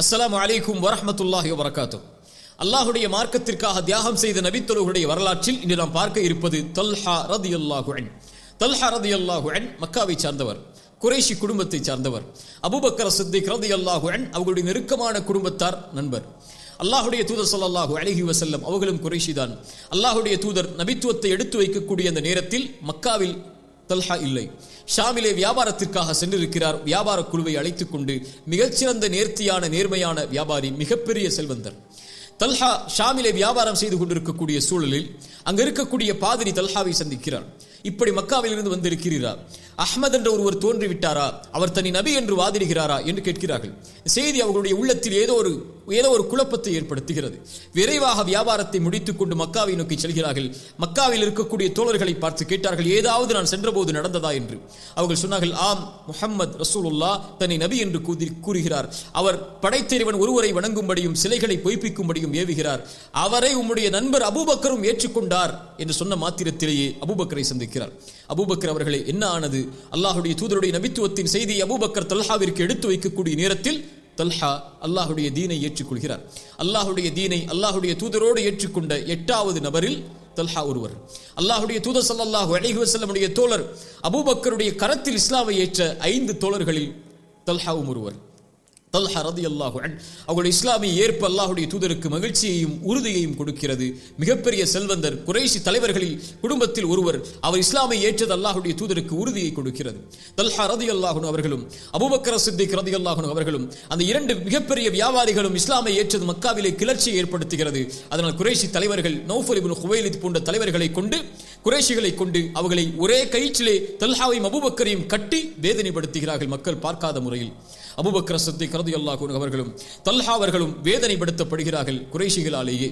அஸ்ஸலாமு அலைக்கும் வரஹ்மத்துல்லாஹி வபரகாத்துஹு. அல்லாஹ்வுடைய மார்க்கத்திற்காக தியாகம் செய்த நபித்தோழர்களுடைய வரலாற்றில் இன்று நாம் பார்க்க இருப்பது தல்ஹா ரலியல்லாஹு அன்ஹு. தல்ஹா ரலியல்லாஹு அன்ஹு மக்காவை சார்ந்தவர், குறைஷி குடும்பத்தை சார்ந்தவர். அபூபக்கர் சித்திக் ரலியல்லாஹு அன்ஹு அவர்களுடைய நெருக்கமான குடும்பத்தார், நண்பர். அல்லாஹ்வுடைய தூதர் ஸல்லல்லாஹு அலைஹி வஸல்லம் அவர்களும் குறைஷி தான். அல்லாஹ்வுடைய தூதர் நபித்துவத்தை எடுத்து வைக்கக்கூடிய அந்த நேரத்தில் மக்காவில் தல்ஹா இல்லை. ஷாமிலே வியாபாரத்திற்காக சென்றிருக்கிறார். வியாபார குழுவை அழைத்துக் கொண்டு மிகச்சிறந்த நேர்த்தியான நேர்மையான வியாபாரி, மிகப்பெரிய செல்வந்தர். தல்ஹா ஷாமிலே வியாபாரம் செய்து கொண்டிருக்கக்கூடிய சூழலில் அங்க இருக்கக்கூடிய பாதிரி தல்ஹாவை சந்திக்கிறார். இப்படி மக்காவில் இருந்து வந்திருக்கிறார், அஹ்மத் என்ற ஒருவர் தோன்றிவிட்டாரா, அவர் தனி நபி என்று வாதிடுகிறாரா என்று கேட்கிறார்கள். செய்தி அவர்களுடைய உள்ளத்தில் ஏதோ ஒரு குழப்பத்தை ஏற்படுத்துகிறது. விரைவாக வியாபாரத்தை முடித்துக் கொண்டு மக்காவை நோக்கி செல்கிறார்கள். மக்காவில் இருக்கக்கூடிய தோழர்களை பார்த்து கேட்டார்கள், ஏதாவது நான் சென்றபோது நடந்ததா என்று. அவர்கள் சொன்னார்கள், ஆம், முஹம்மது ரசூலுல்லாஹ் தனி நபி என்று கூறுகிறார். அவர் படைத்தறிவன் ஒருவரை வணங்கும்படியும் சிலைகளை பொய்ப்பிக்கும்படியும் ஏவுகிறார். அவரை உம்முடைய நண்பர் அபூபக்கரும் ஏற்றுக்கொண்டார் என்று சொன்ன மாத்திரத்திலேயே அபூபக்கரை சந்திக்கிறார். அபூபக்கர் அவர்களே, என்ன ஆனது? அல்லாஹ்வுடைய தூதருடைய நபித்துவத்தின் செய்தியை அபூபக்கர் தல்ஹாவிற்கு எடுத்து வைக்கக்கூடிய நேரத்தில் தல்ஹா அல்லாஹ்வுடைய தீனை ஏற்றுக்கொள்கிறார். அல்லாஹ்வுடைய தீனை அல்லாஹ்வுடைய தூதரோடு ஏற்றுக்கொண்ட 8வது நபரில் தல்ஹா ஒருவர். அல்லாஹ்வுடைய தூதர் ஸல்லல்லாஹு அலைஹி வஸல்லமுடைய தோழர் அபூபக்கருடைய கரத்தில் இஸ்லாமை ஏற்ற 5 தோழர்களில் தல்ஹாவும் ஒருவர். தல்ஹா ரலியல்லாஹு அன்ஹு அவருடைய இஸ்லாமிய ஏற்பு அல்லாஹ்வுடைய தூதருக்கு மகிழ்ச்சியையும் உறுதியையும் கொடுக்கிறது. மிகப்பெரிய செல்வந்தர், குறைஷி தலைவர்களில் குடும்பத்தில் ஒருவர். அவர் இஸ்லாமை ஏற்றது அல்லாஹ்வுடைய தூதருக்கு உறுதியை கொடுக்கிறது. தல்ஹா ரலியல்லாஹு அன்ஹு அவர்களும் அபூபக்கர் சித்திக் ரலியல்லாஹு அன்ஹு அவர்களும், அந்த 2 மிகப்பெரிய வியாபாரிகளும் இஸ்லாமை ஏற்றது மக்காவிலே கிளர்ச்சியை ஏற்படுத்துகிறது. அதனால் குறைஷி தலைவர்கள் நௌஃபல் இப்னு குவைலித் போன்ற தலைவர்களை கொண்டு, குறைஷிகளை கொண்டு அவர்களை ஒரே கயிற்றிலே தல்ஹாவையும் அபூபக்கரையும் கட்டி வேதனைப்படுத்துகிறார்கள், மக்கள் பார்க்காத முறையில். அபூபக்கர் சித்திக் ரலியல்லாஹு அன்ஹு அவர்களும் தல்ஹா அவர்களும் வேதனைப்படுத்தப்படுகிறார்கள் குறைஷிகளாலேயே.